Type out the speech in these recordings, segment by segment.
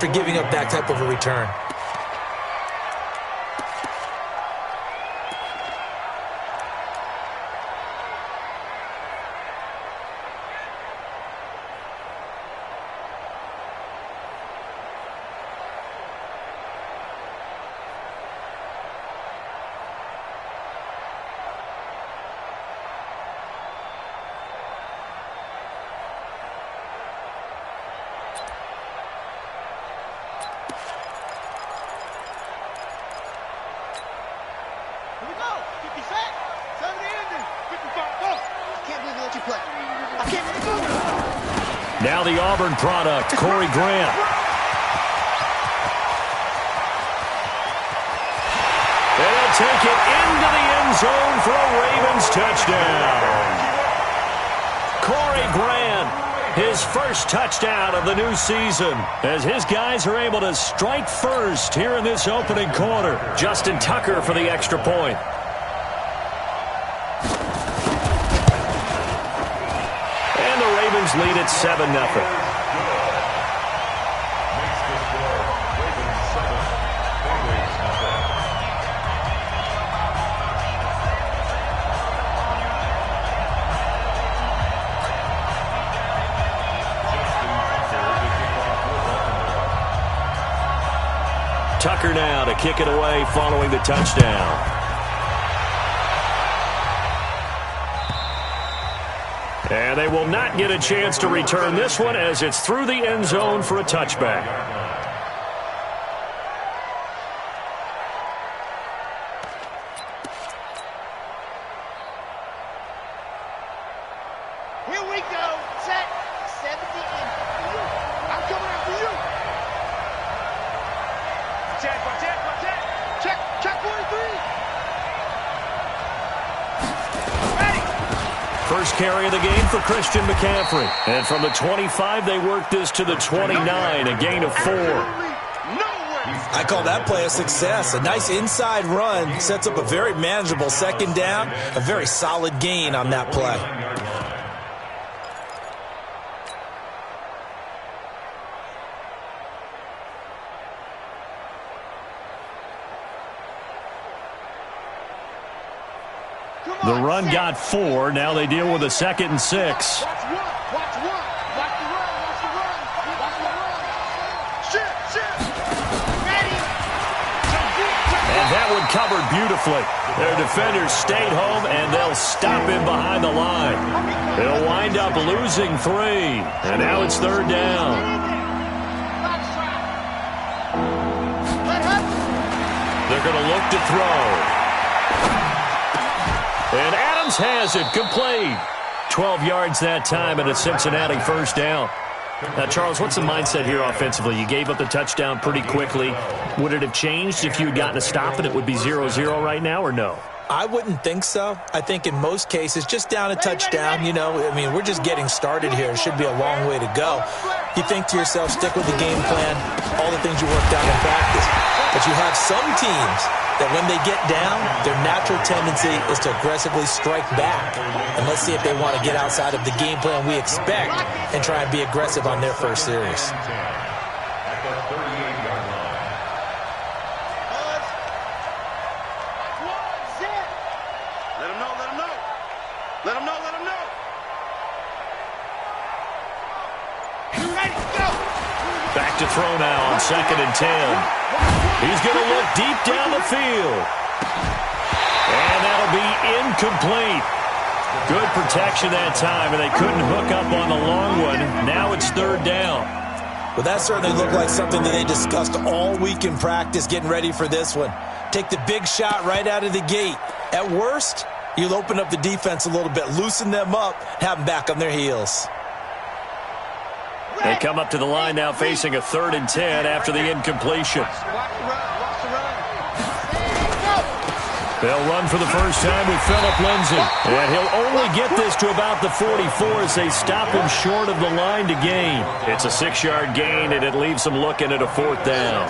for giving up that type of a return. Now the Auburn product, Corey Grant. And he'll take it into the end zone for a Ravens touchdown. Corey Grant, his first touchdown of the new season, as his guys are able to strike first here in this opening quarter. Justin Tucker for the extra point. Lead at 7-0. Tucker now to kick it away following the touchdown. And they will not get a chance to return this one as it's through the end zone for a touchback. Here we go. Set. 70 in. I'm coming after you. Check. Check 1-3. First carry of the game for Christian McCaffrey. And from the 25, they work this to the 29, a gain of 4. I call that play a success. A nice inside run sets up a very manageable second down, a very solid gain on that play. The run got 4. Now they deal with a 2nd and 6. Watch the run. Shift. Ready. And that one covered beautifully. Their defenders stayed home, and they'll stop him behind the line. They'll wind up losing 3. And now it's 3rd down. They're going to look to throw. And Adams has it, complete. 12 yards that time, and a Cincinnati first down. Now, Charles, what's the mindset here offensively? You gave up the touchdown pretty quickly. Would it have changed if you had gotten a stop and it would be 0-0 right now, or no? I wouldn't think so. I think in most cases, just down a touchdown, we're just getting started here. It should be a long way to go. You think to yourself, stick with the game plan, all the things you worked out in practice. But you have some teams that when they get down, their natural tendency is to aggressively strike back. And let's see if they want to get outside of the game plan we expect and try and be aggressive on their first series. Back to throw now on 2nd and 10. He's going to look deep down the field. And that'll be incomplete. Good protection that time, and they couldn't hook up on the long one. Now it's 3rd down. Well, that certainly looked like something that they discussed all week in practice, getting ready for this one. Take the big shot right out of the gate. At worst, you'll open up the defense a little bit, loosen them up, have them back on their heels. They come up to the line now facing a 3rd and 10 after the incompletion. They'll run for the first time with Phillip Lindsay. And he'll only get this to about the 44 as they stop him short of the line to gain. It's a 6-yard gain, and it leaves them looking at a 4th down.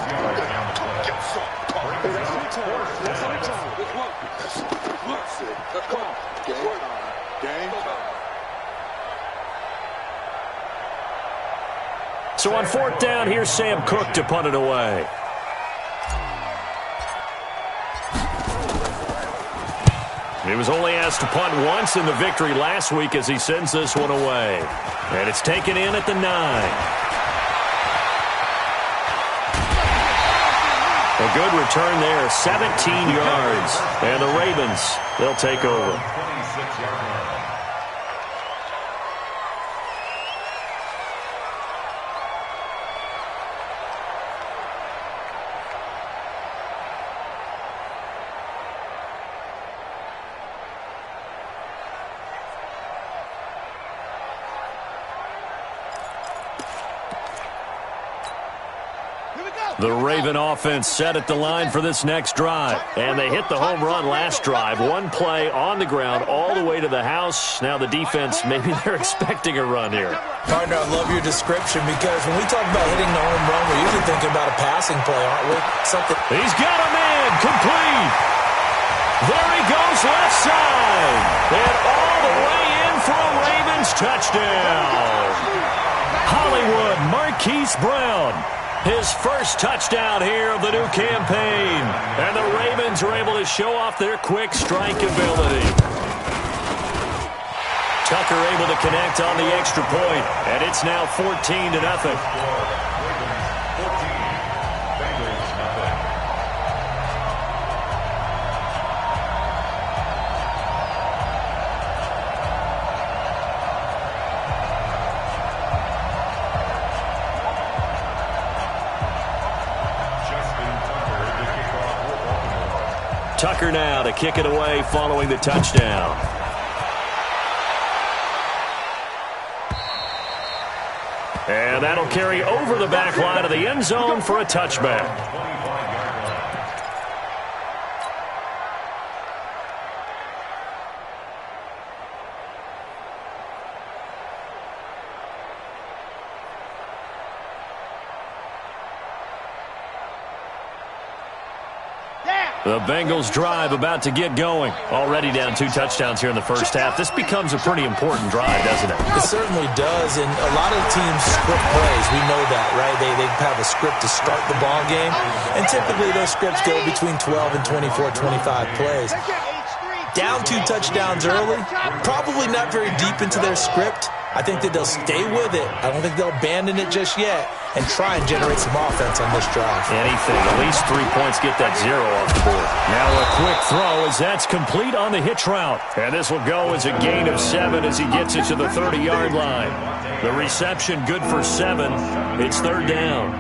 So on 4th down, here's Sam Cook to punt it away. He was only asked to punt once in the victory last week as he sends this one away. And it's taken in at the 9. A good return there, 17 yards. And the Ravens, they'll take over. The Raven offense set at the line for this next drive. And they hit the home run last drive. One play on the ground all the way to the house. Now the defense, maybe they're expecting a run here. Partner, I love your description because when we talk about hitting the home run, we're usually thinking about a passing play, aren't we? He's got a man, complete. There he goes, left side. And all the way in for a Ravens touchdown. Hollywood Marquise Brown. His first touchdown here of the new campaign. And the Ravens are able to show off their quick strike ability. Tucker able to connect on the extra point, and it's now 14-0. Tucker now to kick it away following the touchdown. And that'll carry over the back line of the end zone for a touchback. The Bengals drive about to get going. Already down 2 touchdowns here in the first half. This becomes a pretty important drive, doesn't it? It certainly does, and a lot of teams script plays. We know that, right? They have a script to start the ball game, and typically those scripts go between 12 and 24, 25 plays. Down 2 touchdowns early, probably not very deep into their script. I think that they'll stay with it. I don't think they'll abandon it just yet and try and generate some offense on this drive. Anything. At least 3 points, get that 0 off the board. Now a quick throw as that's complete on the hitch route. And this will go as a gain of 7 as he gets it to the 30-yard line. The reception good for 7. It's 3rd down.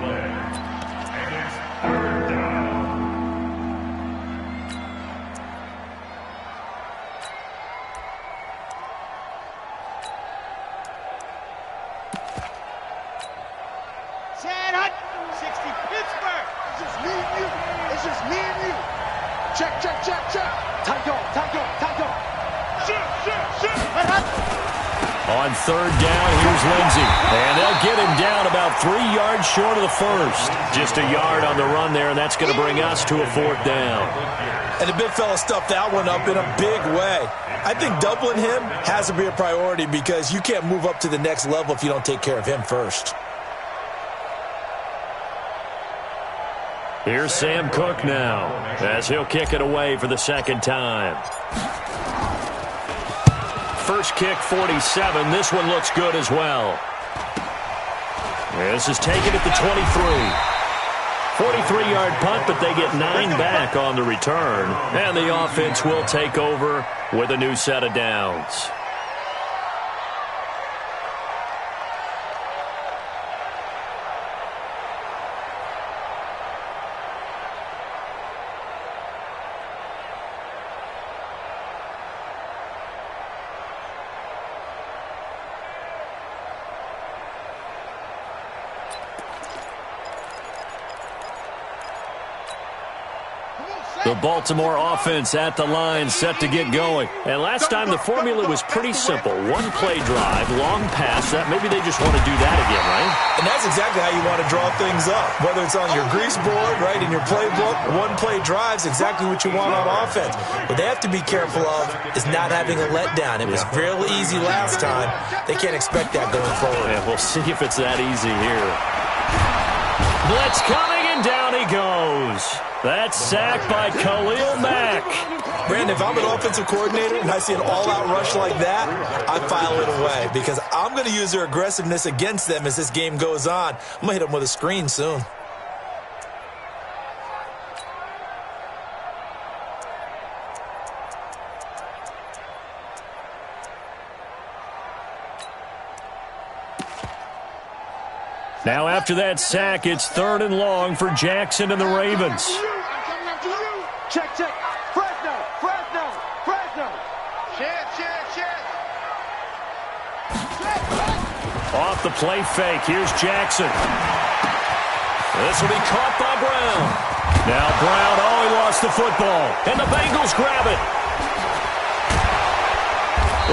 On 3rd down, here's Lindsey. And they'll get him down about 3 yards short of the first. Just a yard on the run there, and that's going to bring us to a 4th down. And the big fella stuffed that one up in a big way. I think doubling him has to be a priority because you can't move up to the next level if you don't take care of him first. Here's Sam Cook now as he'll kick it away for the 2nd time. First kick, 47. This one looks good as well. This is taken at the 23. 43-yard punt, but they get 9 back on the return. And the offense will take over with a new set of downs. The Baltimore offense at the line, set to get going. And last time the formula was pretty simple. One-play drive, long pass. Maybe they just want to do that again, right? And that's exactly how you want to draw things up. Whether it's on your grease board, right, in your playbook, one-play drive's exactly what you want on offense. What they have to be careful of is not having a letdown. It was real easy last time. They can't expect that going forward. Yeah, we'll see if it's that easy here. Blitz coming, and down he goes. That's sacked by Khalil Mack. Brandon, if I'm an offensive coordinator and I see an all-out rush like that, I file it away because I'm going to use their aggressiveness against them as this game goes on. I'm going to hit them with a screen soon. Now after that sack, it's 3rd and long for Jackson and the Ravens. Check. Fresno. Check. Off the play fake, here's Jackson. This will be caught by Brown. Now Brown, he lost the football. And the Bengals grab it.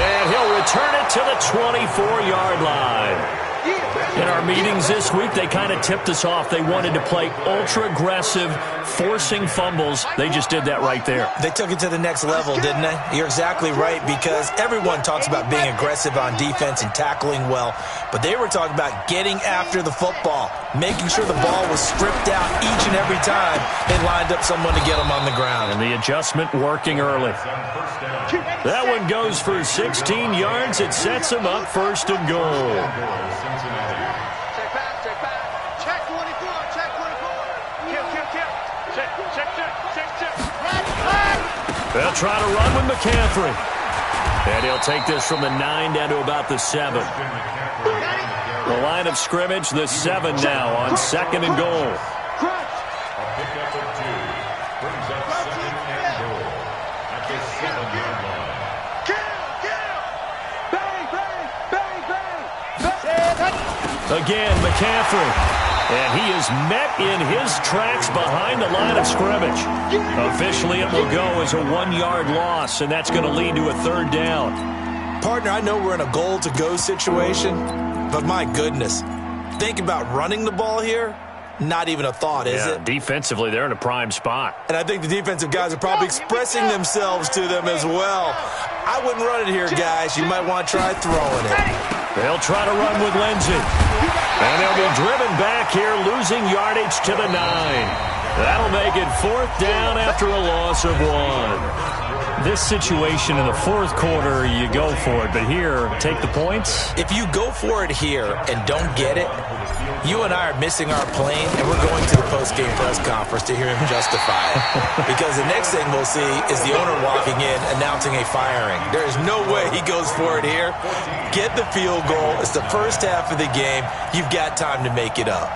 And he'll return it to the 24-yard line. In our meetings this week, they kind of tipped us off. They wanted to play ultra-aggressive, forcing fumbles. They just did that right there. They took it to the next level, didn't they? You're exactly right, because everyone talks about being aggressive on defense and tackling well, but they were talking about getting after the football, making sure the ball was stripped out each and every time they lined up someone to get them on the ground. And the adjustment working early. That one goes for 16 yards. It sets him up 1st and goal. Check 24. Check. They'll try to run with McCaffrey. And he'll take this from the 9 down to about the 7. The line of scrimmage, the 7 now on 2nd and goal. Again, McCaffrey. And he is met in his tracks behind the line of scrimmage. Officially, it will go as a 1-yard loss, and that's going to lead to a 3rd down. Partner, I know we're in a goal-to-go situation, but my goodness, think about running the ball here. Not even a thought, is it? Defensively, they're in a prime spot. And I think the defensive guys are probably expressing themselves to them as well. I wouldn't run it here, guys. You might want to try throwing it. They'll try to run with Lindsey. And they'll be driven back here, losing yardage to the 9. That'll make it 4th down after a loss of 1. This situation in the 4th quarter, you go for it. But here, take the points. If you go for it here and don't get it, you and I are missing our plane, and we're going to the post-game press conference to hear him justify it. Because the next thing we'll see is the owner walking in announcing a firing. There is no way he goes for it here. Get the field goal. It's the first half of the game. You've got time to make it up.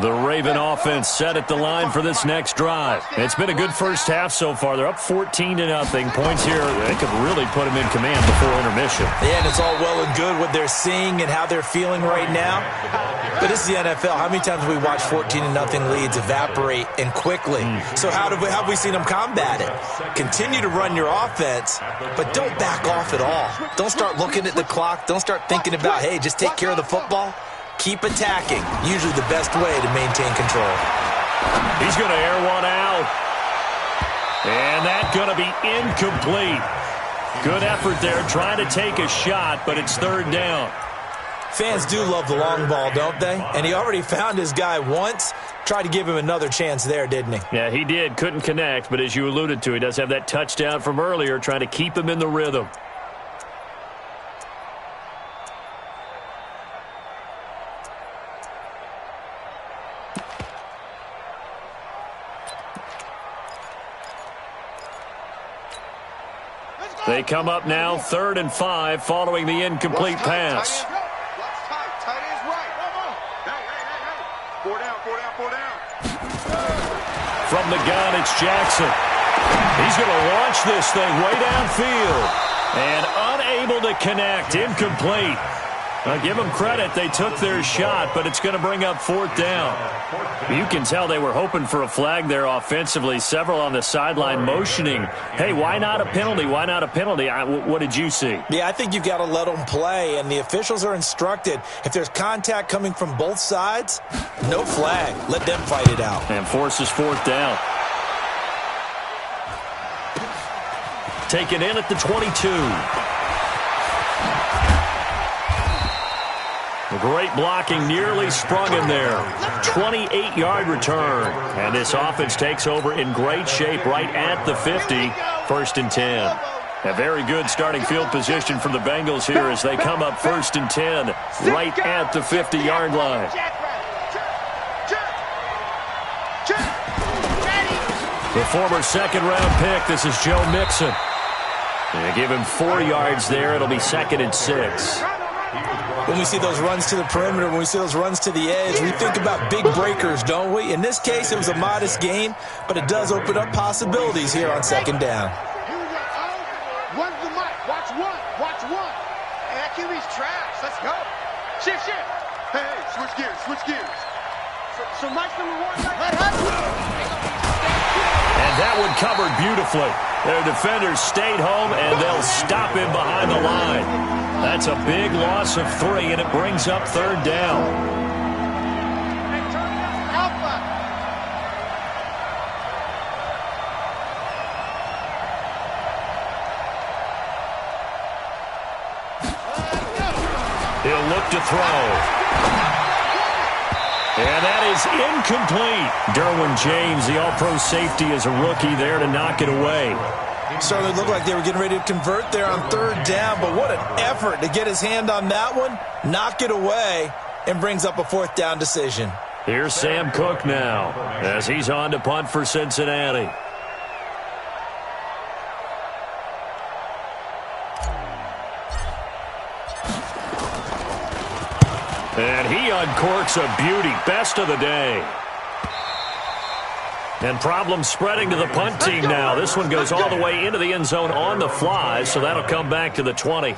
The Raven offense set at the line for this next drive. It's been a good first half so far. They're up 14-0. Points here, they could really put them in command before intermission. Yeah, and it's all well and good what they're seeing and how they're feeling right now. But this is the NFL. How many times have we watched 14-0 leads evaporate and quickly? So how have we seen them combat it? Continue to run your offense, but don't back off at all. Don't start looking at the clock. Don't start thinking about, hey, just take care of the football. Keep attacking. Usually the best way to maintain control. He's going to air one out. And that's going to be incomplete. Good effort there trying to take a shot, but it's 3rd down. Fans do love the long ball, don't they? And he already found his guy once. Tried to give him another chance there, didn't he? Yeah, he did. Couldn't connect, but as you alluded to, he does have that touchdown from earlier, trying to keep him in the rhythm. They come up now 3rd and 5 following the incomplete pass. Four down, four down, four down. From the gun, it's Jackson. He's going to launch this thing way downfield. And unable to connect. Incomplete. Now, give them credit. They took their shot, but it's going to bring up fourth down. You can tell they were hoping for a flag there offensively. Several on the sideline motioning, hey, why not a penalty? Why not a penalty? What did you see? Yeah, I think you've got to let them play, and the officials are instructed. If there's contact coming from both sides, no flag. Let them fight it out. And forces fourth down. Taken in at the 22. Great blocking, nearly sprung in there. 28-yard return. And this offense takes over in great shape right at the 50. First and 10. A very good starting field position for the Bengals here as they come up first and 10 right at the 50-yard line. The former second-round pick, this is Joe Mixon. They give him 4 yards there. It'll be second and 6. When we see those runs to the perimeter, when we see those runs to the edge, we think about big breakers, don't we? In this case, it was a modest gain, but it does open up possibilities here on second down. Here we go. One's the mic. Watch one. Watch one. Hey, that QB's trash. Let's go. Shift. Hey, switch gears, switch gears. So Mike's number one. And that one covered beautifully. Their defenders stayed home, and they'll stop him behind the line. That's a big loss of 3, and it brings up third down. Alpha. He'll look to throw. And that is incomplete. Derwin James, the all-pro safety, is a rookie there to knock it away. Certainly looked like they were getting ready to convert there on third down, but what an effort to get his hand on that one, knock it away, and brings up a fourth down decision. Here's Sam Cook now as he's on to punt for Cincinnati. And he uncorks a beauty, best of the day. And problems spreading to the punt team now. This one goes all the way into the end zone on the fly, so that'll come back to the 20.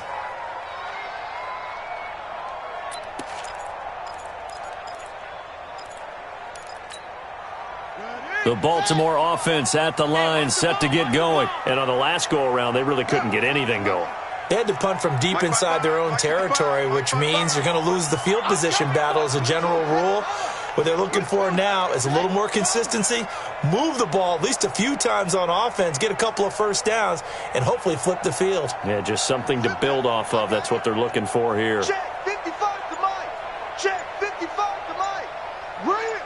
The Baltimore offense at the line, set to get going. And on the last go-around, they really couldn't get anything going. They had to punt from deep inside their own territory, which means you're going to lose the field position battle as a general rule. What they're looking for now is a little more consistency, move the ball at least a few times on offense, get a couple of first downs, and hopefully flip the field. Yeah, just something to build off of. That's what they're looking for here. Check 55 to Mike. Check 55 to Mike. Bring it.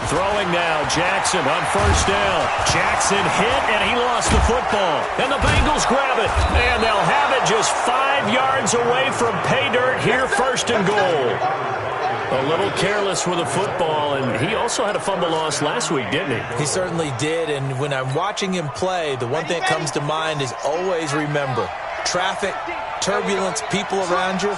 Throwing now, Jackson on first down. Jackson hit, and he lost the football. And the Bengals grab it, and they'll have it just 5 yards away from pay dirt here, first and goal. A little careless with the football, and he also had a fumble loss last week, didn't he? He certainly did, and when I'm watching him play, the one thing that comes to mind is always remember, traffic, turbulence, people around you,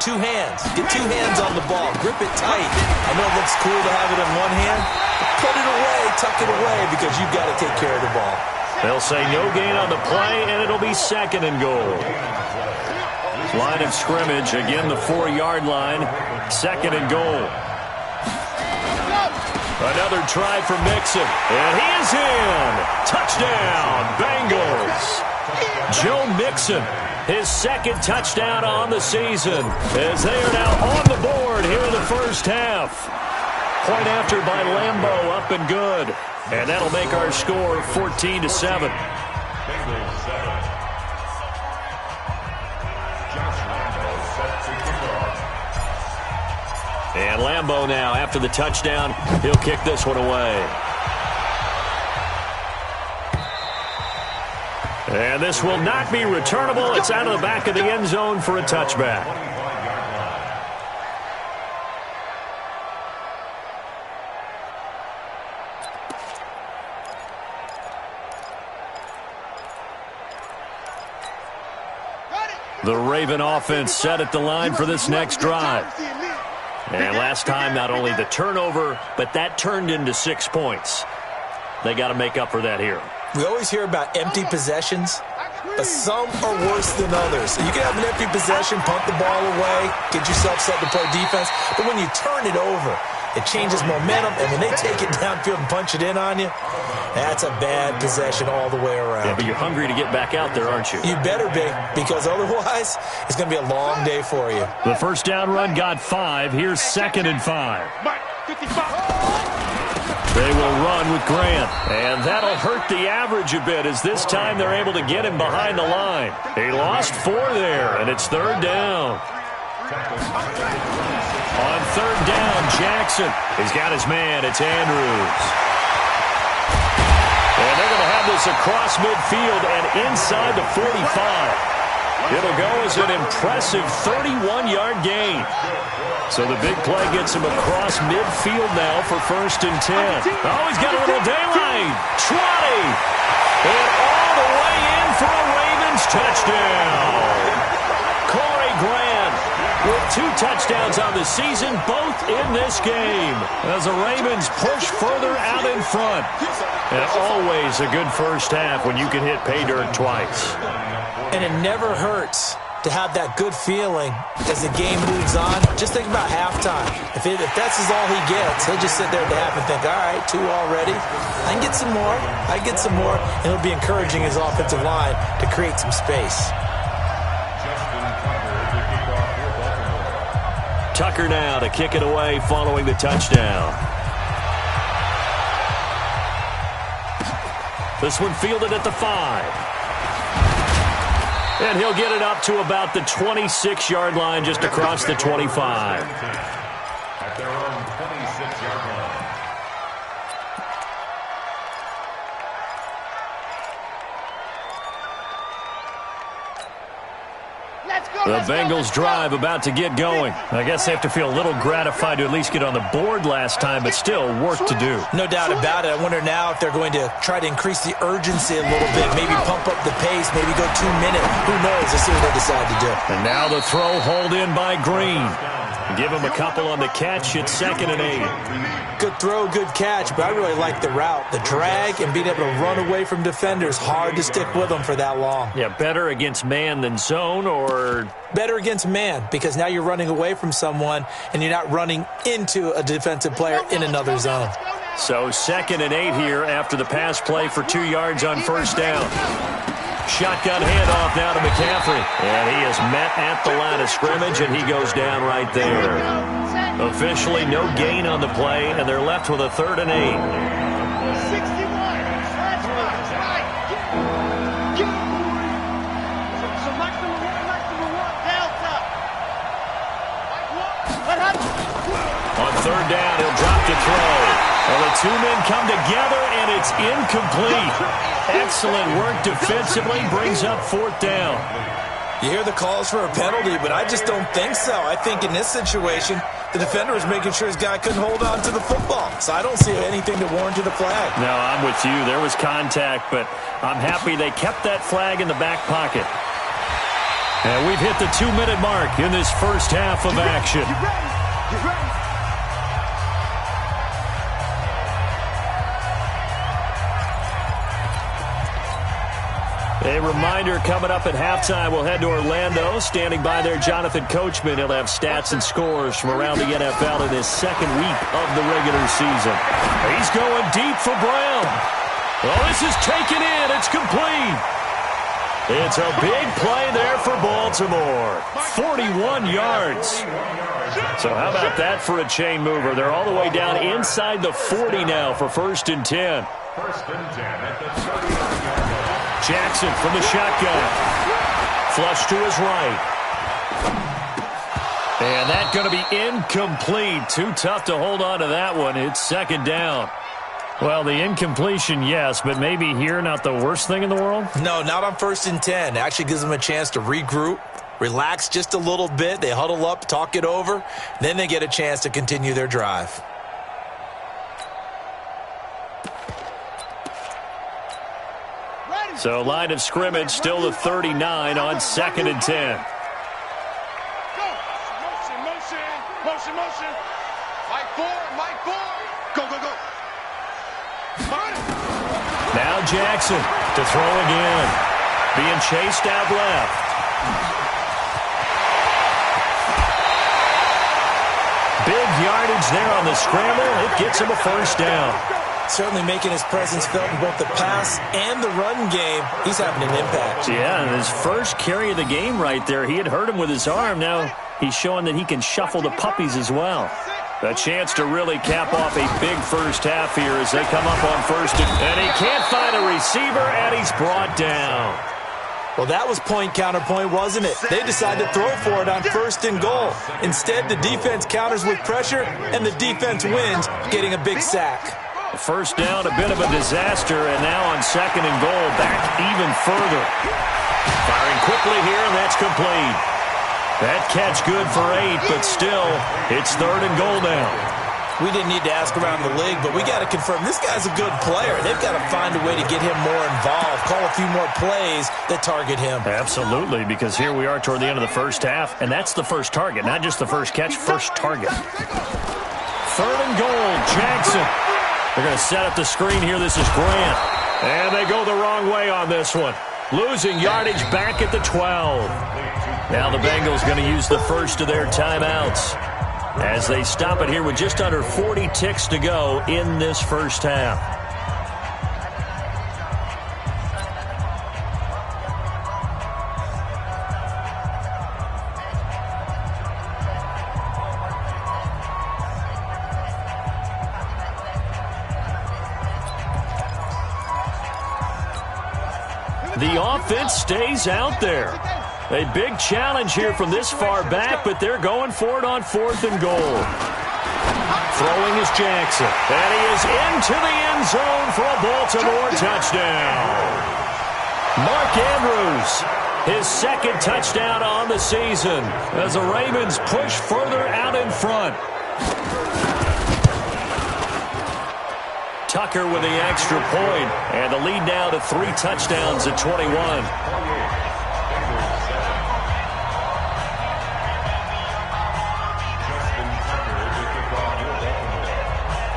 2 hands. Get 2 hands on the ball. Grip it tight. I know it looks cool to have it in one hand, but put it away, tuck it away, because you've got to take care of the ball. They'll say no gain on the play, and it'll be second and goal. Line of scrimmage, again the 4-yard line, second and goal. Another try for Mixon, and he is in. Touchdown, Bengals. Joe Mixon, his second touchdown on the season, as they are now on the board here in the first half. Point after by Lambeau, up and good. And that'll make our score 14-7. And Lambeau now, after the touchdown, he'll kick this one away. And this will not be returnable. It's out of the back of the end zone for a touchback. The Raven offense set at the line for this next drive. And last time, not only the turnover, but that turned into 6 points. They got to make up for that here. We always hear about empty possessions, but some are worse than others. You can have an empty possession, punt the ball away, get yourself set to play defense, but when you turn it over, it changes momentum, and when they take it downfield and punch it in on you, that's a bad possession all the way around. Yeah, but you're hungry to get back out there, aren't you? You better be, because otherwise it's going to be a long day for you. The first down run got 5. Here's 2nd and 5. They will run with Grant, and that'll hurt the average a bit as this time they're able to get him behind the line. He lost 4 there, and it's 3rd down. On 3rd down, Jackson. He's got his man. It's Andrews. And they're going to have this across midfield and inside the 45. It'll go as an impressive 31-yard gain. So the big play gets him across midfield now for 1st and 10. Oh, he's got a little daylight. 20. And all the way in for a Ravens touchdown. Corey Grant with 2 touchdowns on the season, both in this game, as the Ravens push further out in front. And always a good first half when you can hit pay dirt twice. And it never hurts to have that good feeling as the game moves on. Just think about halftime. If that's all he gets, he'll just sit there at the half and think, all right, 2 already. I can get some more. I can get some more. And he'll be encouraging his offensive line to create some space. Tucker now to kick it away following the touchdown. This one fielded at the 5. And he'll get it up to about the 26-yard line, just across the 25. At their own 26-yard line. The Bengals drive about to get going. I guess they have to feel a little gratified to at least get on the board last time, but still work to do. No doubt about it. I wonder now if they're going to try to increase the urgency a little bit, maybe pump up the pace, maybe go 2 minutes. Who knows? Let's see what they decide to do. And now the throw hauled in by Green. Give him a couple on the catch. It's 2nd and 8. Good throw, good catch, but I really like the route. The drag and being able to run away from defenders, hard to stick with them for that long. Yeah, better against man than zone, or better against man, because now you're running away from someone and you're not running into a defensive player in another zone. So 2nd and 8 here after the pass play for 2 yards on 1st down. Shotgun handoff now to McCaffrey. And he is met at the line of scrimmage, and he goes down right there. Officially no gain on the play, and they're left with a 3rd and 8. 61. That's right. So Mike number one, Delta. What happened? On 3rd down, he'll drop to throw. Well, the 2 men come together, and it's incomplete. Excellent work defensively, brings up 4th down. You hear the calls for a penalty, but I just don't think so. I think in this situation, the defender was making sure his guy couldn't hold on to the football. So I don't see anything to warrant the flag. No, I'm with you. There was contact, but I'm happy they kept that flag in the back pocket. And we've hit the 2-minute mark in this first half of action. Get ready. A reminder coming up at halftime, we'll head to Orlando. Standing by there, Jonathan Coachman. He'll have stats and scores from around the NFL in his 2nd week of the regular season. He's going deep for Brown. Well, this is taken in. It's complete. It's a big play there for Baltimore. 41 yards. So how about that for a chain mover? They're all the way down inside the 40 now for 1st and 10. 1st and 10 at the 30-yard line. Jackson from the shotgun. Flush to his right. And that's going to be incomplete. Too tough to hold on to that one. It's 2nd down. Well, the incompletion, yes, but maybe here not the worst thing in the world? No, not on 1st and 10. It actually gives them a chance to regroup, relax just a little bit. They huddle up, talk it over. Then they get a chance to continue their drive. So line of scrimmage still the 39 on 2nd and 10. Motion, motion. Mike 4, Mike 4. Go, go, go. Now Jackson to throw again. Being chased out left. Big yardage there on the scramble. It gets him a first down. Certainly making his presence felt in both the pass and the run game. He's having an impact. Yeah, and his first carry of the game right there. He had hurt him with his arm. Now he's showing that he can shuffle the puppies as well. A chance to really cap off a big first half here as they come up on first. And he can't find a receiver, and he's brought down. Well, that was point counterpoint, wasn't it? They decided to throw for it on first and goal. Instead, the defense counters with pressure, and the defense wins, getting a big sack. First down, a bit of a disaster, and now on second and goal, back even further. Firing quickly here, and that's complete. That catch good for 8, but still, it's third and goal now. We didn't need to ask around the league, but we got to confirm this guy's a good player. They've got to find a way to get him more involved, call a few more plays that target him. Absolutely, because here we are toward the end of the first half, and that's the first target, not just the first catch, first target. Third and goal, Jackson. They're going to set up the screen here. This is Grant. And they go the wrong way on this one. Losing yardage back at the 12. Now the Bengals going to use the first of their timeouts as they stop it here with just under 40 ticks to go in this first half. The offense stays out there. A big challenge here from this far back, but they're going for it on fourth and goal. Throwing is Jackson. And he is into the end zone for a Baltimore touchdown. Mark Andrews, his second touchdown on the season as the Ravens push further out in front. Tucker with the extra point, and the lead now to 3 touchdowns at 21.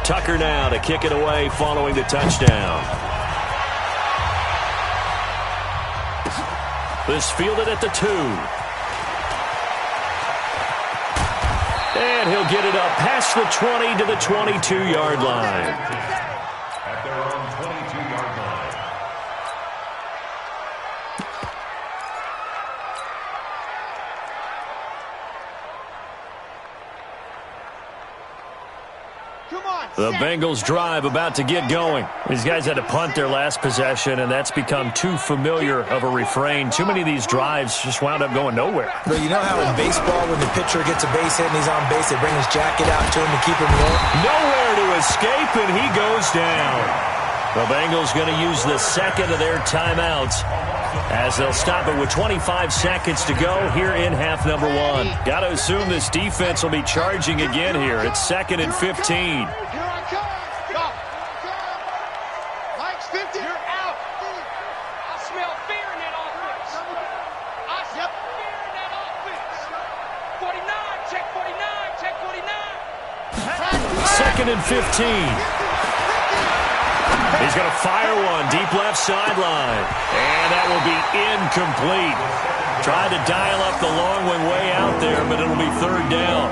Tucker now to kick it away following the touchdown. This fielded at the 2. And he'll get it up past the 20 to the 22-yard line. At their own 22-yard line. The Bengals drive about to get going. These guys had to punt their last possession, and that's become too familiar of a refrain. Too many of these drives just wound up going nowhere. But you know how in baseball, when the pitcher gets a base hit and he's on base, they bring his jacket out to him to keep him warm? Nowhere to escape, and he goes down. The Bengals going to use the second of their timeouts as they'll stop it with 25 seconds to go here in half number 1. Got to assume this defense will be charging again here. It's 2nd and 15. Mike's 50. You're out. I smell fear in that offense. I smell fear in that offense. 49, check 49, check 49. 2nd and 15. He's going to fire one deep left sideline. And that will be incomplete. Tried to dial up the long one way out there, but it'll be third down.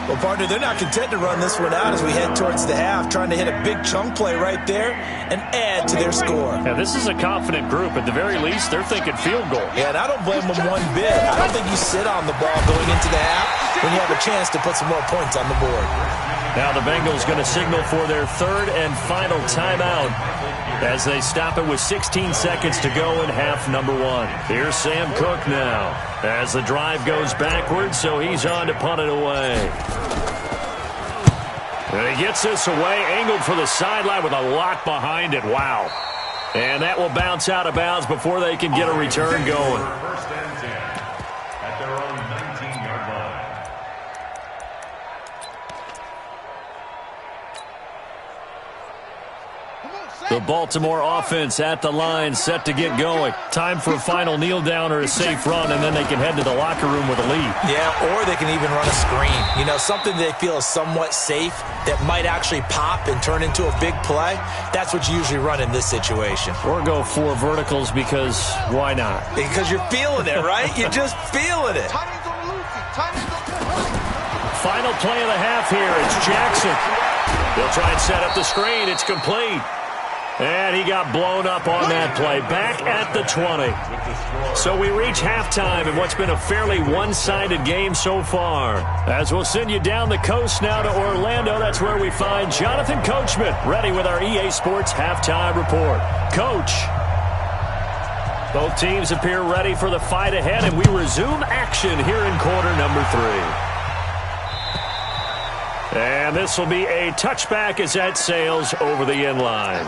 Well, partner, they're not content to run this one out as we head towards the half, trying to hit a big chunk play right there and add to their score. Now, this is a confident group. At the very least, they're thinking field goal. Yeah, and I don't blame them one bit. I don't think you sit on the ball going into the half when you have a chance to put some more points on the board. Now the Bengals going to signal for their third and final timeout as they stop it with 16 seconds to go in half number 1. Here's Sam Cook now as the drive goes backwards, so he's on to punt it away. And he gets this away, angled for the sideline with a lot behind it. Wow. And that will bounce out of bounds before they can get a return going. First and 10 at their own 19-yard line. The Baltimore offense at the line, set to get going. Time for a final kneel down or a safe run, and then they can head to the locker room with a lead. Yeah, or they can even run a screen. You know, something they feel is somewhat safe that might actually pop and turn into a big play. That's what you usually run in this situation. Or go 4 verticals because why not? Because you're feeling it, right? You're just feeling it. Final play of the half here. It's Jackson. They'll try and set up the screen. It's complete. And he got blown up on that play. Back at the 20. So we reach halftime in what's been a fairly one-sided game so far. As we'll send you down the coast now to Orlando, that's where we find Jonathan Coachman, ready with our EA Sports Halftime Report. Coach. Both teams appear ready for the fight ahead, and we resume action here in quarter number 3. And this will be a touchback as that sails over the end line.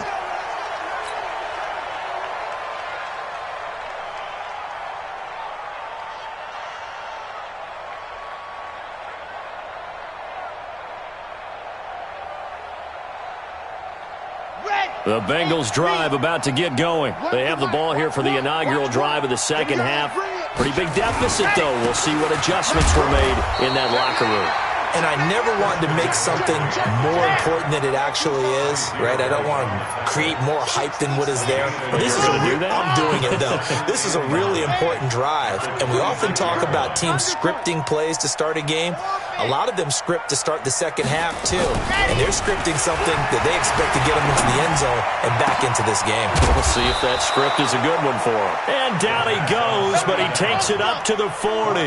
The Bengals drive about to get going. They have the ball here for the inaugural drive of the second half. Pretty big deficit, though. We'll see what adjustments were made in that locker room. And I never want to make something more important than it actually is, right? I don't want to create more hype than what is there. But this is I'm doing it, though. This is a really important drive. And we often talk about teams scripting plays to start a game. A lot of them script to start the second half, too. And they're scripting something that they expect to get them into the end zone and back into this game. We'll see if that script is a good one for him. And down he goes, but he takes it up to the 40.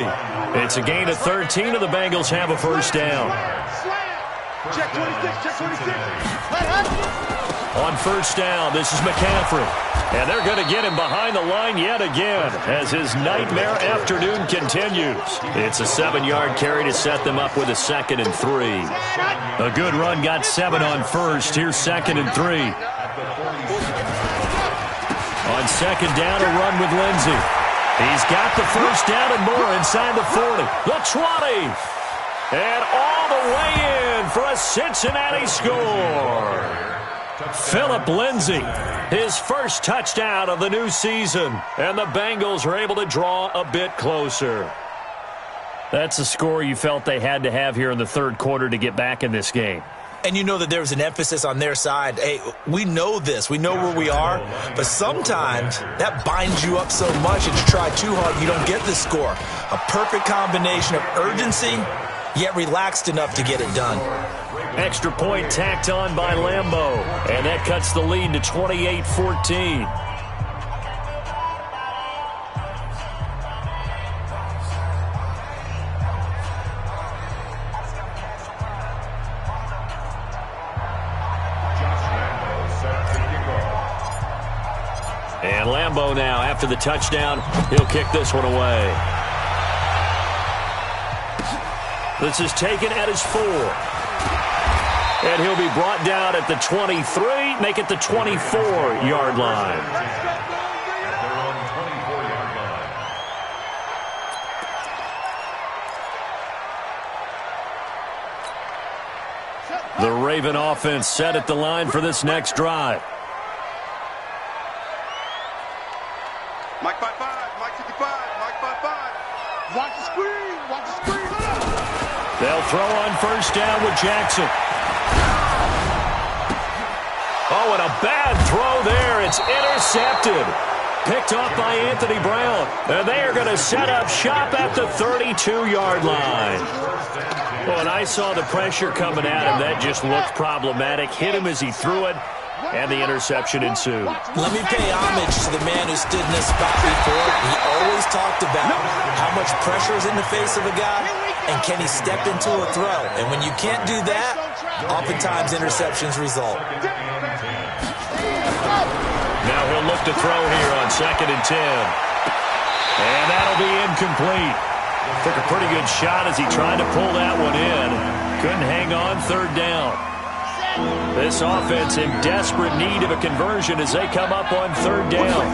It's a gain of 13, and the Bengals have a first down. Check 26, check 26. On first down, this is McCaffrey. And they're going to get him behind the line yet again as his nightmare afternoon continues. It's a 7-yard carry to set them up with a 2nd and 3. A good run got 7 on first. Here's 2nd and 3. On second down, a run with Lindsey. He's got the first down and more inside the 40. The 20. And all the way in for a Cincinnati score. Phillip Lindsay, his first touchdown of the new season. And the Bengals are able to draw a bit closer. That's a score you felt they had to have here in the third quarter to get back in this game. And you know that there was an emphasis on their side. Hey, we know this. We know where we are. But sometimes that binds you up so much that you try too hard, you don't get the score. A perfect combination of urgency, yet relaxed enough to get it done. Extra point tacked on by Lambeau. And that cuts the lead to 28-14. And Lambeau now, after the touchdown, he'll kick this one away. This is taken at his 4. And he'll be brought down at the 23, make it the 24-yard line. The Raven offense set at the line for this next drive. Mike 5-5, Mike 55, Mike 5-5. Watch the screen, watch the screen. They'll throw on first down with Jackson. Oh, and a bad throw there. It's intercepted. Picked off by Anthony Brown. And they are going to set up shop at the 32-yard line. Well, and I saw the pressure coming at him. That just looked problematic. Hit him as he threw it, and the interception ensued. Let me pay homage to the man who stood in this spot before. He always talked about how much pressure is in the face of a guy, and can he step into a throw. And when you can't do that, oftentimes interceptions result. Now he'll look to throw here on 2nd and 10. And that'll be incomplete. Took a pretty good shot as he tried to pull that one in. Couldn't hang on 3rd down. This offense in desperate need of a conversion as they come up on 3rd down.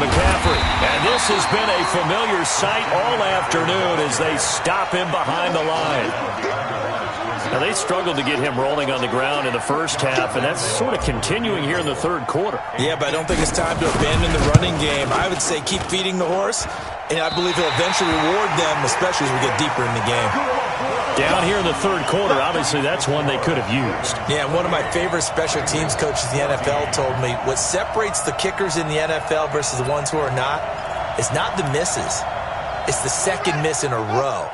McCaffrey. And this has been a familiar sight all afternoon as they stop him behind the line. Now, they struggled to get him rolling on the ground in the first half, and that's sort of continuing here in the third quarter. Yeah, but I don't think it's time to abandon the running game. I would say keep feeding the horse, and I believe he'll eventually reward them, especially as we get deeper in the game. Down here in the third quarter, obviously that's one they could have used. Yeah, and one of my favorite special teams coaches in the NFL told me what separates the kickers in the NFL versus the ones who are not is not the misses. It's the second miss in a row.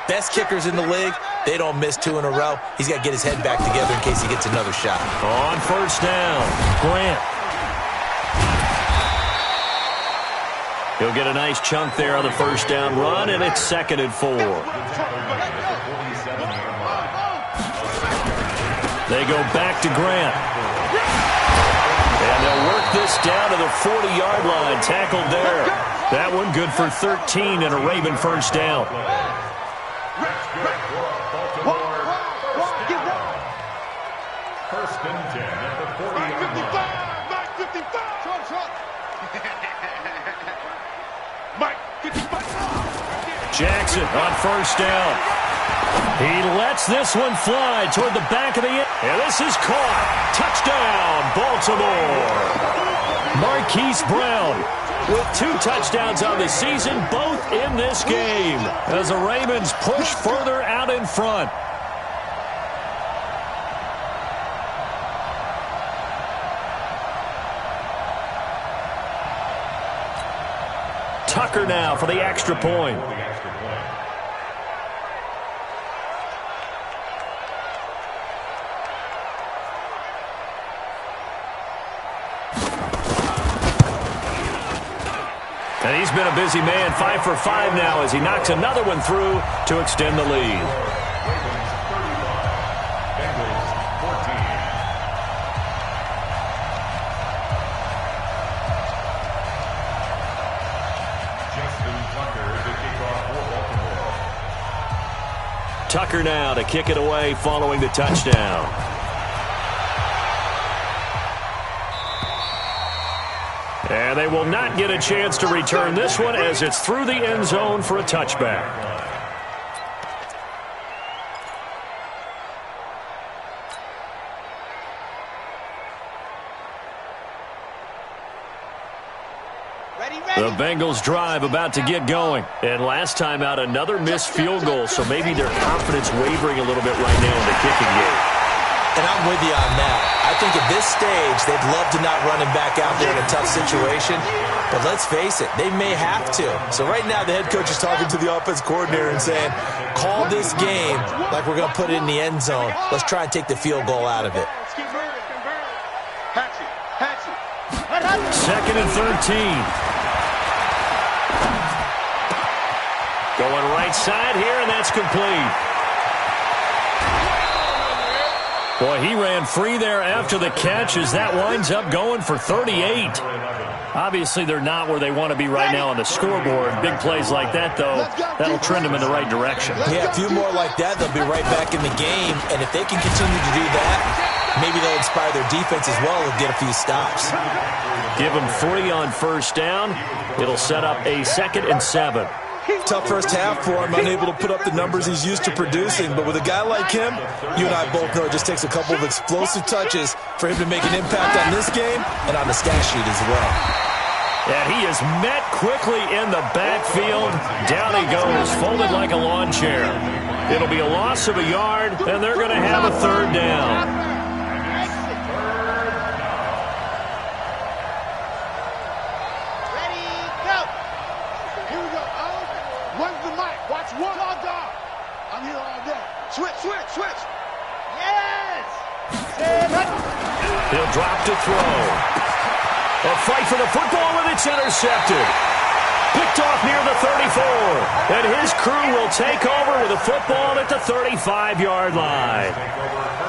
Best kickers in the league, they don't miss 2 in a row. He's got to get his head back together in case he gets another shot. On first down, Grant. He'll get a nice chunk there on the first down run, and it's 2nd and 4. They go back to Grant. And they'll work this down to the 40-yard line. Tackled there. That one good for 13 and a Raven first down. First and 10 at the 40-yard line. Jackson on first down. He lets this one fly toward the back of the end. And this is caught. Touchdown, Baltimore. Marquise Brown with 2 touchdowns on the season, both in this game, as the Ravens push further out in front. Tucker now for the extra point. And he's been a busy man, 5 for 5 now as he knocks another one through to extend the lead. Tucker now to kick it away following the touchdown. And they will not get a chance to return this one as it's through the end zone for a touchback. The Bengals drive about to get going. And last time out, another missed field goal, so maybe their confidence wavering a little bit right now in the kicking game. And I'm with you on that. I think at this stage, they'd love to not run him back out there in a tough situation. But let's face it, they may have to. So right now, the head coach is talking to the offense coordinator and saying, call this game like we're going to put it in the end zone. Let's try and take the field goal out of it. 2nd and 13. Going right side here, and that's complete. Boy, he ran free there after the catch as that winds up going for 38. Obviously, they're not where they want to be right now on the scoreboard. Big plays like that, though, that'll trend them in the right direction. Yeah, a few more like that, they'll be right back in the game. And if they can continue to do that, maybe they'll inspire their defense as well and get a few stops. Give them 3 on first down. It'll set up a 2nd and 7. Tough first half for him, unable to put up the numbers he's used to producing. But with a guy like him, you and I both know it just takes a couple of explosive touches for him to make an impact on this game and on the stat sheet as well. And he is met quickly in the backfield. Down he goes, folded like a lawn chair. It'll be a loss of a yard, and they're going to have a 3rd down. Switch. Yes! He'll drop to throw. A fight for the football, and it's intercepted. Picked off near the 34. And his crew will take over with a football at the 35-yard line.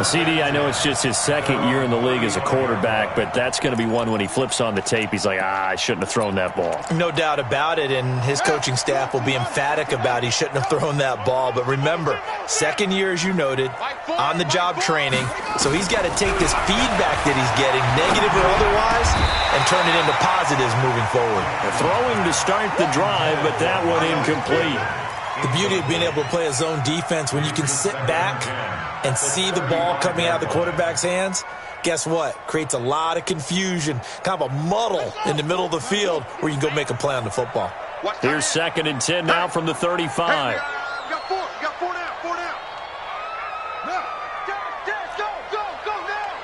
CD, I know it's just his 2nd year in the league as a quarterback, but that's going to be one when he flips on the tape, he's like, I shouldn't have thrown that ball. No doubt about it, and his coaching staff will be emphatic about he shouldn't have thrown that ball. But remember, 2nd year, as you noted, on-the-job training, so he's got to take this feedback that he's getting, negative or otherwise, and turn it into positives moving forward. Throwing to start the drive, but that one incomplete. The beauty of being able to play a zone defense when you can sit back and see the ball coming out of the quarterback's hands, guess what? Creates a lot of confusion, kind of a muddle in the middle of the field where you can go make a play on the football. Here's 2nd and 10 now from the 35. You got four down. Now. Go now.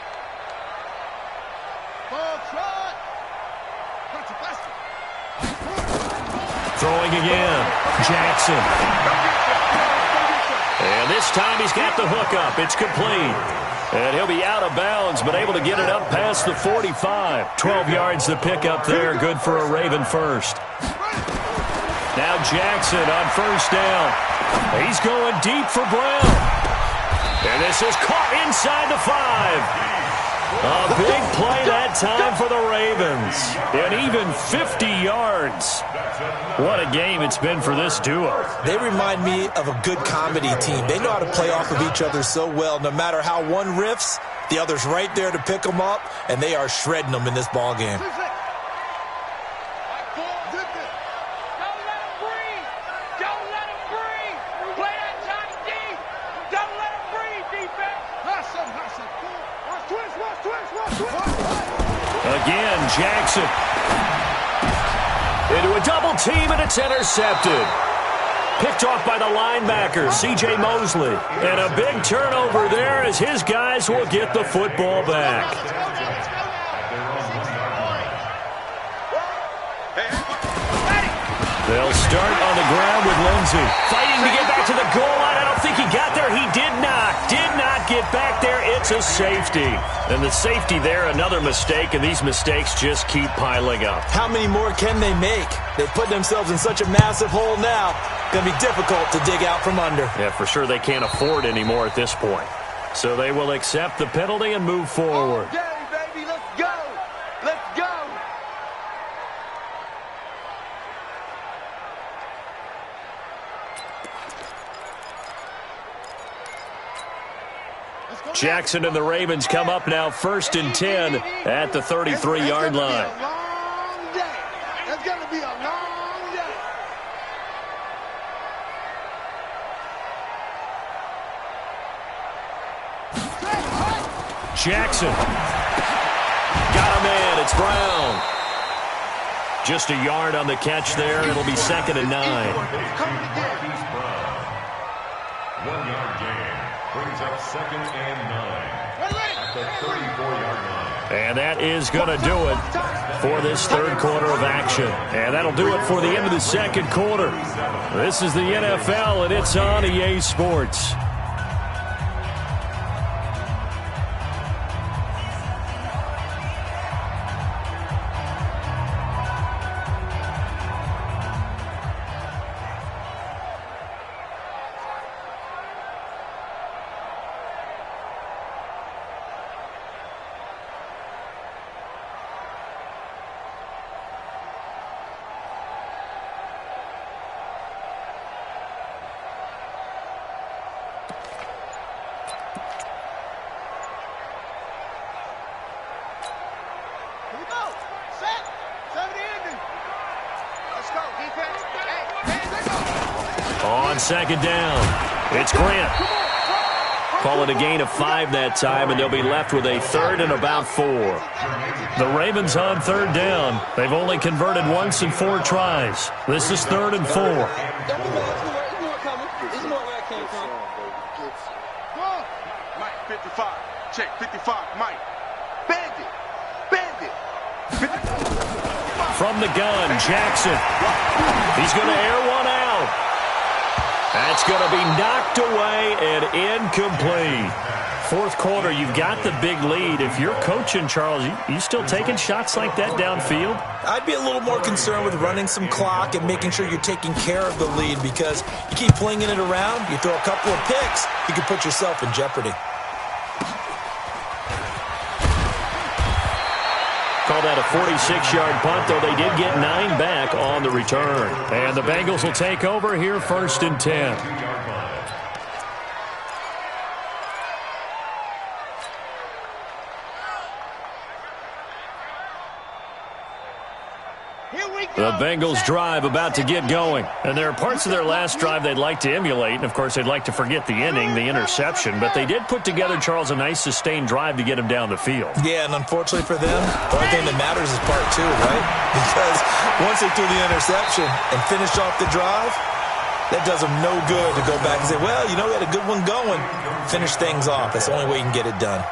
Ball trot. Throwing again. Jackson. And this time he's got the hook up. It's complete. And he'll be out of bounds, but able to get it up past the 45. 12 yards to pick up there. Good for a Raven first. Now Jackson on 1st down. He's going deep for Brown. And this is caught inside the 5. A big play that time for the Ravens. And even 50 yards. What a game it's been for this duo. They remind me of a good comedy team. They know how to play off of each other so well. No matter how one riffs, the other's right there to pick them up, and they are shredding them in this ball game. Again, Jackson. Into a double team, and it's intercepted. Picked off by the linebacker, C.J. Mosley. And a big turnover there as his guys will get the football back. They'll start on the ground with Lindsey. Fighting to get back to the goal line. I don't think he got there. He did not. Did not get back there. It's a safety. And the safety there, another mistake, and these mistakes just keep piling up. How many more can they make? They put themselves in such a massive hole now. Going to be difficult to dig out from under. Yeah, for sure they can't afford anymore at this point. So they will accept the penalty and move forward. Okay, baby, let's go. Let's go. Jackson and the Ravens come up now 1st and 10 at the 33-yard line. It's going to be a long day. Jackson. Got a man. It's Brown. Just a yard on the catch there. It'll be 2nd and 9. 1 yard gain. Brings up 2nd and 9 at the 34-yard line. And that is going to do it for this 3rd quarter of action. And that'll do it for the end of the 2nd quarter. This is the NFL, and it's on EA Sports. On 2nd down, it's Grant. Call it a gain of 5 that time, and they'll be left with a 3rd and about 4. The Ravens on 3rd down. They've only converted once in 4 tries. This is 3rd and 4. Mike, 55. Check, 55. Mike. Bandit. From the gun, Jackson. He's going to air one out. That's going to be knocked away and incomplete. 4th quarter, you've got the big lead. If you're coaching, Charles, you still taking shots like that downfield? I'd be a little more concerned with running some clock and making sure you're taking care of the lead, because you keep flinging it around, you throw a couple of picks, you can put yourself in jeopardy. Call that a 46-yard punt, though they did get 9 back on the return. And the Bengals will take over here 1st and 10. Here The Bengals drive about to get going. And there are parts of their last drive they'd like to emulate. And, of course, they'd like to forget the inning, the interception. But they did put together, Charles, a nice sustained drive to get him down the field. Yeah, and unfortunately for them, the only thing that matters is part two, right? Because once they threw the interception and finished off the drive, that does them no good to go back and say, well, you know, we had a good one going. Finish things off. That's the only way you can get it done.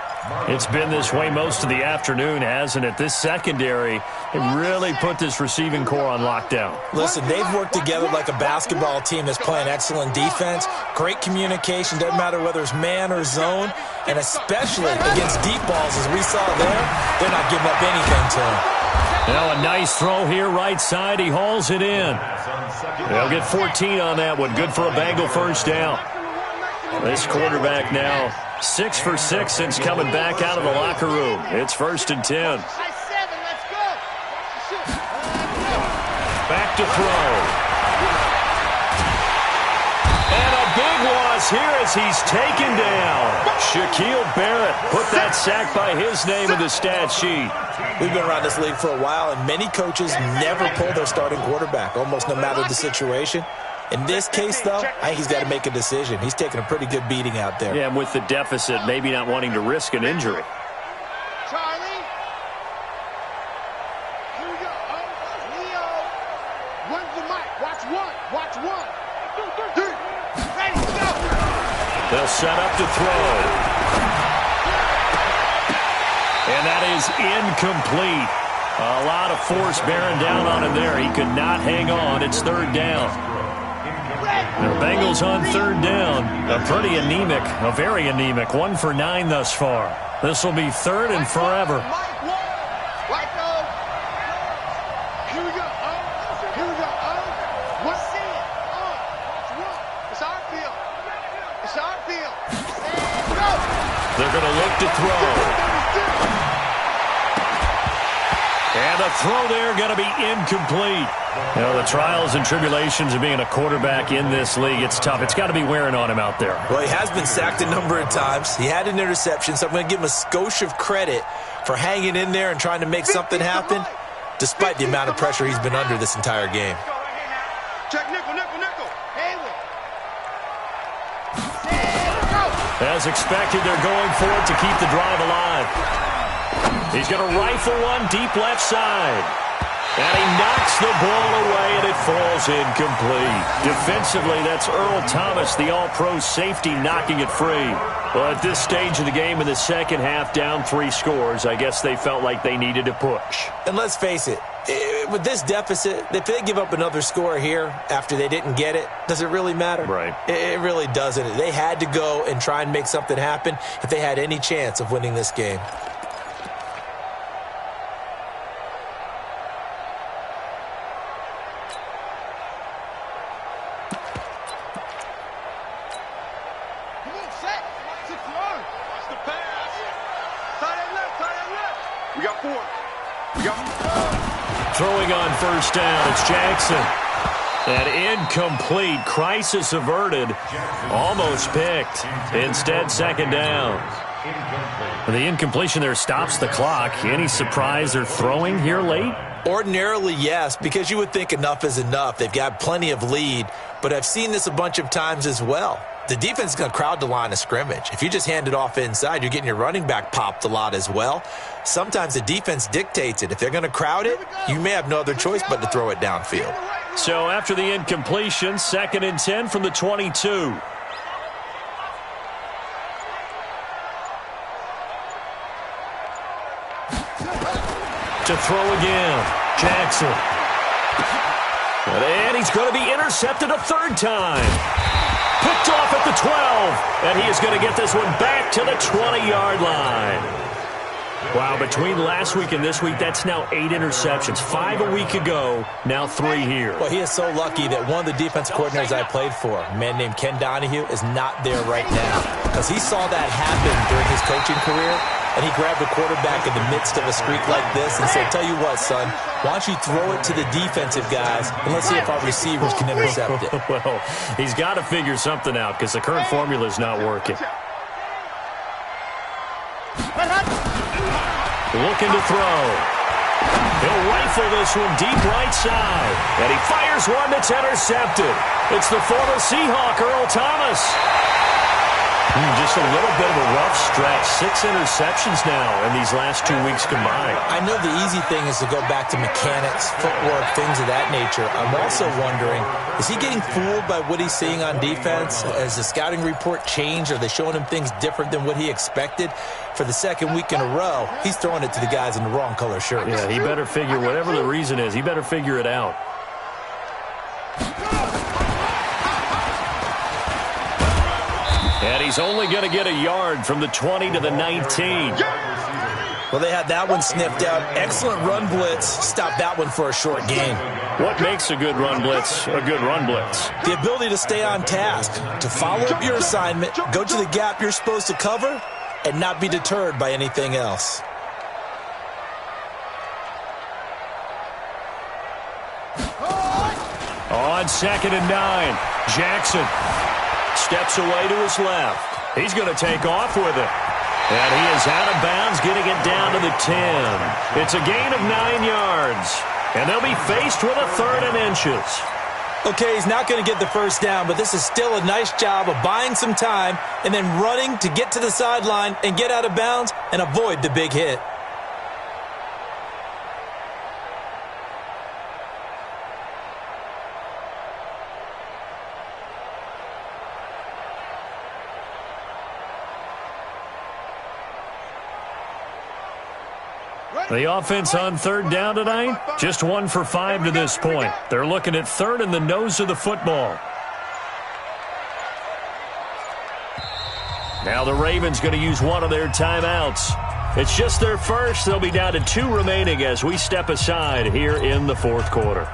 It's been this way most of the afternoon, hasn't it? This secondary, it really put this receiving core on lockdown. Listen, they've worked together like a basketball team that's playing excellent defense, great communication, doesn't matter whether it's man or zone, and especially against deep balls, as we saw there, they're not giving up anything to him. Now a nice throw here, right side. He hauls it in. They'll get 14 on that one. Good for a Bengal first down. This quarterback now 6 for 6 since coming back out of the locker room. It's 1st and 10. Back to throw. And a big loss here as he's taken down. Shaquille Barrett put that sack by his name in the stat sheet. We've been around this league for a while, and many coaches never pull their starting quarterback, almost no matter the situation. In this case, though, I think he's got to make a decision. He's taking a pretty good beating out there. Yeah, and with the deficit, maybe not wanting to risk an injury. Charlie. Here we go. Leo. One's the mic. Watch one. Watch one. 2, 3. Ready, go. They'll set up to throw. And that is incomplete. A lot of force bearing down on him there. He could not hang on. It's 3rd down. The Bengals on 3rd down. A pretty anemic, a very anemic 1 for 9 thus far. This will be 3rd and forever. Here we go. Here we go. What's it? It's our field. It's our field. Go. They're going to look to throw. And the throw there going to be incomplete. You know, the trials and tribulations of being a quarterback in this league, it's tough. It's got to be wearing on him out there. Well, he has been sacked a number of times. He had an interception, so I'm going to give him a skosh of credit for hanging in there and trying to make something happen, despite the amount of pressure he's been under this entire game. Check nickel, nickel, nickel. As expected, they're going for it to keep the drive alive. He's going to rifle one deep left side. And he knocks the ball away, and it falls incomplete. Defensively, that's Earl Thomas, the all-pro safety, knocking it free. Well, at this stage of the game in the second half, down 3 scores, I guess they felt like they needed to push. And let's face it, with this deficit, if they give up another score here after they didn't get it, does it really matter? Right. It really doesn't. They had to go and try and make something happen if they had any chance of winning this game. Throwing on first down, it's Jackson. An incomplete, crisis averted, almost picked. Instead, 2nd down. The incompletion there stops the clock. Any surprise they're throwing here late? Ordinarily, yes, because you would think enough is enough. They've got plenty of lead, but I've seen this a bunch of times as well. The defense is going to crowd the line of scrimmage. If you just hand it off inside, you're getting your running back popped a lot as well. Sometimes the defense dictates it. If they're going to crowd it, you may have no other choice but to throw it downfield. So after the incompletion, 2nd and 10 from the 22. To throw again, Jackson. And he's going to be intercepted a 3rd time. Picked off at the 12, and he is going to get this one back to the 20-yard line. Wow, between last week and this week, that's now 8 interceptions. 5 a week ago, now 3 here. Well, he is so lucky that one of the defense coordinators I played for, a man named Ken Donahue, is not there right now. Because he saw that happen during his coaching career, and he grabbed the quarterback in the midst of a streak like this and said, tell you what, son, why don't you throw it to the defensive guys, and let's see if our receivers can intercept it. Well, he's got to figure something out because the current formula is not working. Looking to throw. He'll rifle this one deep right side. And he fires one that's intercepted. It's the former Seahawk, Earl Thomas. Just a little bit of a rough stretch. 6 interceptions now in these last 2 weeks combined. I know the easy thing is to go back to mechanics, footwork, things of that nature. I'm also wondering, is he getting fooled by what he's seeing on defense? Has the scouting report changed? Are they showing him things different than what he expected? For the second week in a row, he's throwing it to the guys in the wrong color shirts. Yeah, he better figure, whatever the reason is, he better figure it out. And he's only going to get a yard from the 20 to the 19. Well, they had that one sniffed out. Excellent run blitz. Stop that one for a short gain. What makes a good run blitz a good run blitz? The ability to stay on task, to follow up your assignment, go to the gap you're supposed to cover, and not be deterred by anything else. On 2nd and 9, Jackson steps away to his left. He's going to take off with it. And he is out of bounds, getting it down to the 10. It's a gain of 9 yards. And they'll be faced with a 3rd and inches. Okay, he's not going to get the first down, but this is still a nice job of buying some time and then running to get to the sideline and get out of bounds and avoid the big hit. The offense on 3rd down tonight, just 1 for 5 to this point. They're looking at 3rd in the nose of the football. Now the Ravens going to use one of their timeouts. It's just their first. They'll be down to 2 remaining as we step aside here in the 4th quarter.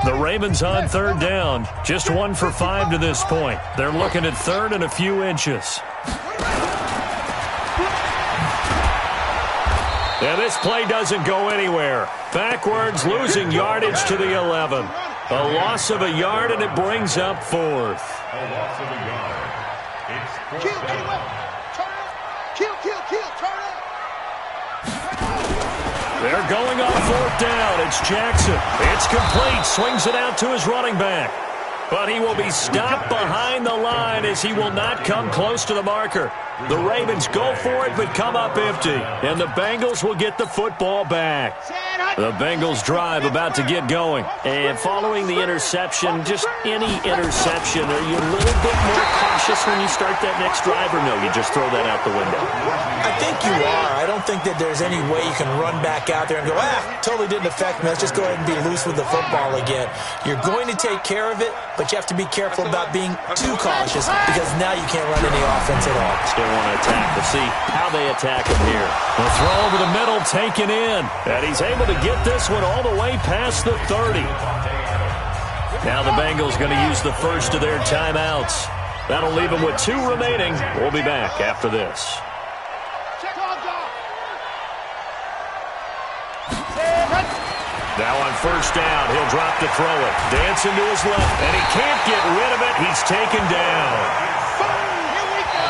The Ravens on 3rd down, just 1 for 5 to this point. They're looking at 3rd and a few inches. And this play doesn't go anywhere. Backwards, losing yardage to the 11. A loss of a yard, and it brings up 4th. A loss of a yard. It's 4th down. Turn up. They're going on 4th down. It's Jackson. It's complete. Swings it out to his running back. But he will be stopped behind the line as he will not come close to the marker. The Ravens go for it but come up empty. And the Bengals will get the football back. The Bengals drive about to get going. And following the interception, just any interception, are you a little bit more cautious when you start that next drive, or no, you just throw that out the window? I think you are. I don't think that there's any way you can run back out there and go, totally didn't affect me. Let's just go ahead and be loose with the football again. You're going to take care of it, but you have to be careful about being too cautious because now you can't run any offense at all. Still want to attack. We'll see how they attack him here. The throw over the middle taken in. And he's able to get this one all the way past the 30. Now the Bengals going to use the first of their timeouts. That'll leave them with 2 remaining. We'll be back after this. Now on 1st down, he'll drop to throw it. Dancing to his left, and he can't get rid of it. He's taken down.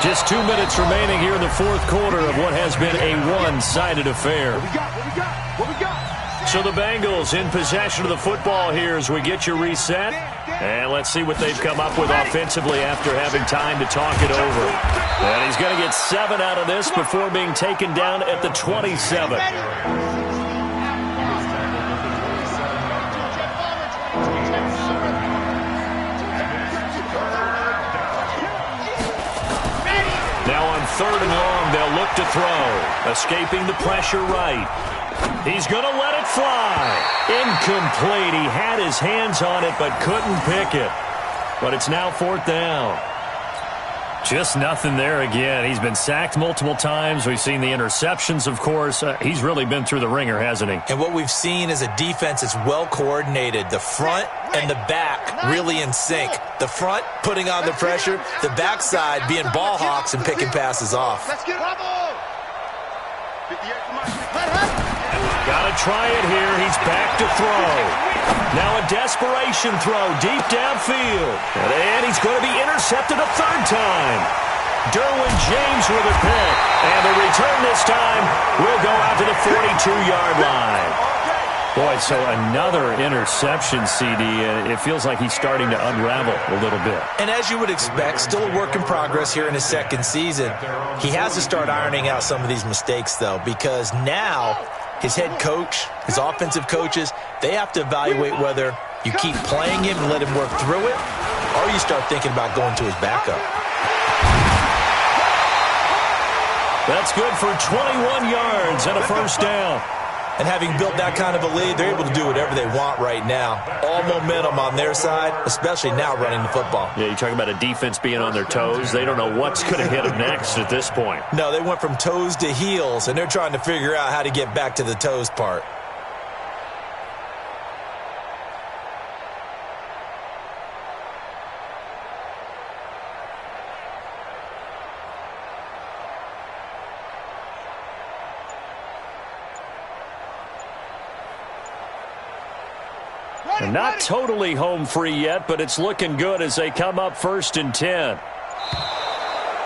Just 2 minutes remaining here in the 4th quarter of what has been a one-sided affair. What we got? So the Bengals in possession of the football here as we get you reset. And let's see what they've come up with offensively after having time to talk it over. And he's going to get 7 out of this before being taken down at the 27. Now on 3rd and long, they'll look to throw. Escaping the pressure right. He's going to let it fly. Incomplete. He had his hands on it but couldn't pick it. But it's now 4th down. Just nothing there again. He's been sacked multiple times. We've seen the interceptions, of course. He's really been through the ringer, hasn't he? And what we've seen is a defense that's well coordinated. The front and the back really in sync. The front putting on the pressure, the backside being ball hawks and picking passes off. Let's get Gotta try it here. He's back to throw. Now a desperation throw deep downfield. And he's going to be intercepted a third time. Derwin James with a pick. And the return this time will go out to the 42-yard line. Boy, so another interception, CD. It feels like he's starting to unravel a little bit. And as you would expect, still a work in progress here in his second season. He has to start ironing out some of these mistakes, though, because now his head coach, his offensive coaches, they have to evaluate whether you keep playing him and let him work through it, or you start thinking about going to his backup. That's good for 21 yards and a first down. And having built that kind of a lead, they're able to do whatever they want right now. All momentum on their side, especially now running the football. Yeah, you talk about a defense being on their toes. They don't know what's going to hit them next at this point. No, they went from toes to heels, and they're trying to figure out how to get back to the toes part. And not totally home free yet, but it's looking good as they come up 1st and 10.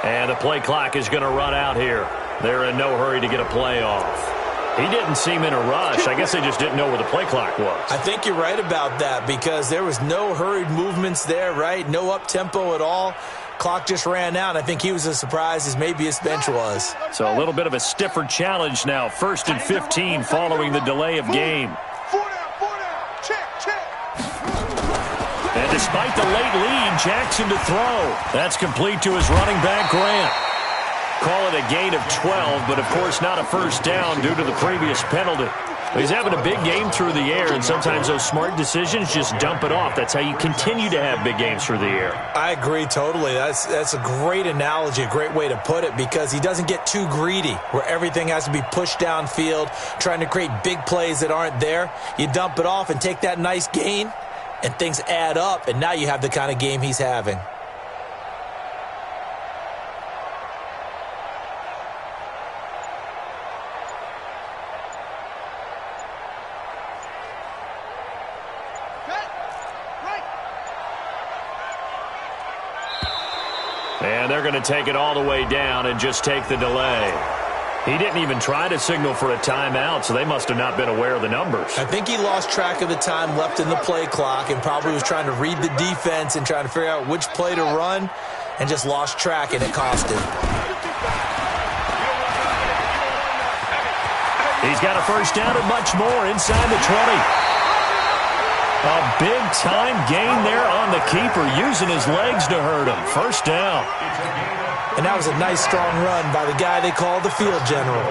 And the play clock is going to run out here. They're in no hurry to get a play off. He didn't seem in a rush. I guess they just didn't know where the play clock was. I think you're right about that because there was no hurried movements there, right? No up-tempo at all. Clock just ran out. I think he was as surprised as maybe his bench was. So a little bit of a stiffer challenge now. 1st and 15 following the delay of game. And despite the late lead, Jackson to throw. That's complete to his running back, Grant. Call it a gain of 12, but of course not a first down due to the previous penalty. He's having a big game through the air, and sometimes those smart decisions just dump it off. That's how you continue to have big games through the air. I agree totally. That's a great analogy, a great way to put it, because he doesn't get too greedy where everything has to be pushed downfield, trying to create big plays that aren't there. You dump it off and take that nice gain, and things add up, and now you have the kind of game he's having. And they're going to take it all the way down and just take the delay. He didn't even try to signal for a timeout, so they must have not been aware of the numbers. I think he lost track of the time left in the play clock and probably was trying to read the defense and trying to figure out which play to run and just lost track, and it cost him. He's got a first down and much more inside the 20. A big-time gain there on the keeper, using his legs to hurt him. First down. And that was a nice, strong run by the guy they call the field general.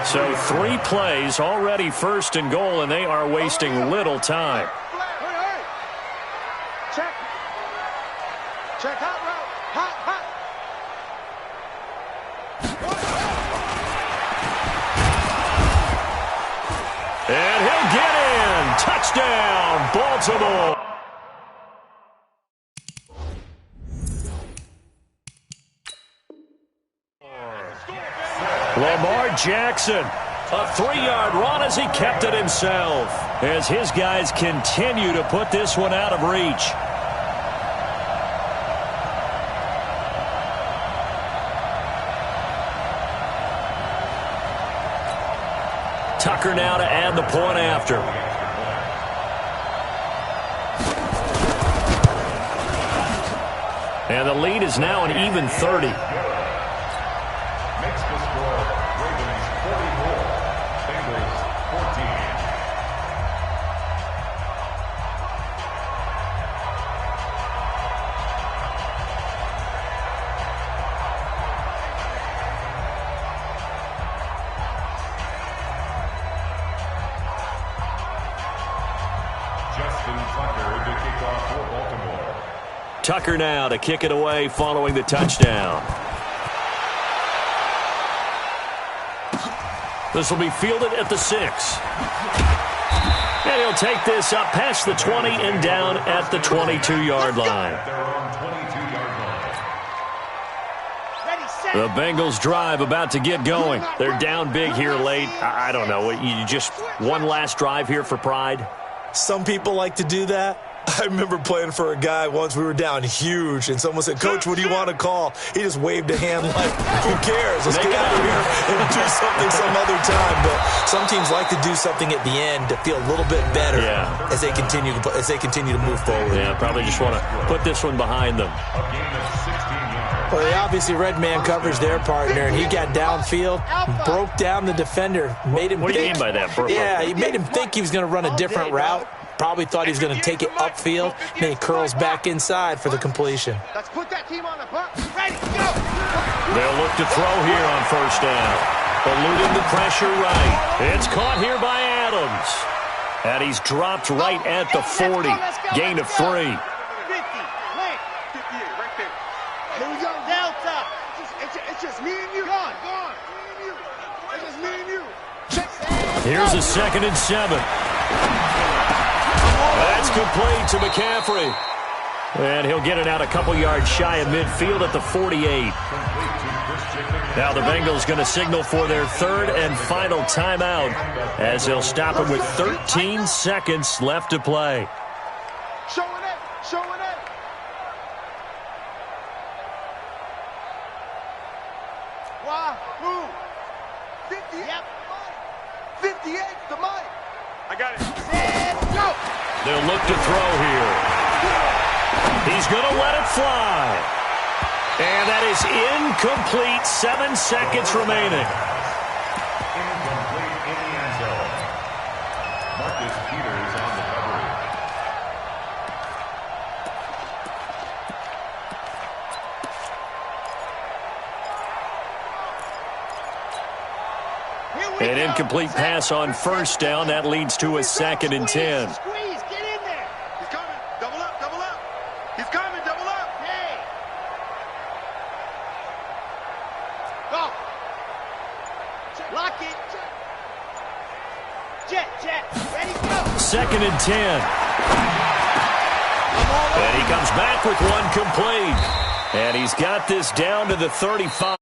So 3 plays, already 1st and goal, and they are wasting little time. Check. Check hot route. Hot. And he'll get in. Touchdown, Baltimore. Lamar Jackson, a 3-yard run as he kept it himself, as his guys continue to put this one out of reach. Tucker now to add the point after. And the lead is now an even 30. Makes the score Ravens 44, Bengals 14. Justin Tucker to kick off for Baltimore. Tucker now to kick it away following the touchdown. This will be fielded at the 6. And he'll take this up past the 20 and down at the 22-yard line. The Bengals drive about to get going. They're down big here late. I don't know. You just one last drive here for pride? Some people like to do that. I remember playing for a guy once. We were down huge, and someone said, "Coach, what do you want to call?" He just waved a hand like, "Who cares? Let's get out of here and do something some other time." But some teams like to do something at the end to feel a little bit better as they continue to move forward. Yeah, probably just want to put this one behind them. Well, they obviously red man coverage their partner, and he got downfield, broke down the defender, made him. What do you mean by that? Yeah, he made him think he was going to run a different route. Probably thought he was going to take it upfield, and then he curls back inside for the completion. Let's put that team on the bump. Ready, go! They'll look to throw here on first down. Eluding the pressure right. It's caught here by Adams. And he's dropped right at the 40. Gain of 3. 50, lane. 58, right there. Here we go. Delta. It's just me and you. Go on. Me and you. It's just me and you. Here's a 2nd and 7. That's complete to McCaffrey. And he'll get it out a couple yards shy of midfield at the 48. Now the Bengals going to signal for their 3rd and final timeout as they'll stop him with 13 seconds left to play. Showing it. Showing it. Wow. Who? 50. Yep. 58 to Mike. I got it. Let's go. They'll look to throw here. He's going to let it fly. And that is incomplete. 7 seconds remaining. Incomplete in the end zone. Marcus Peters on the coverage. An incomplete pass on first down. That leads to a 2nd and 10. Squeeze, get in there. He's coming. Double up, double up. He's coming, double up. Hey. Go. Lock it. Jet. Ready, go. 2nd and 10. And he comes back with one complete. And he's got this down to the 35.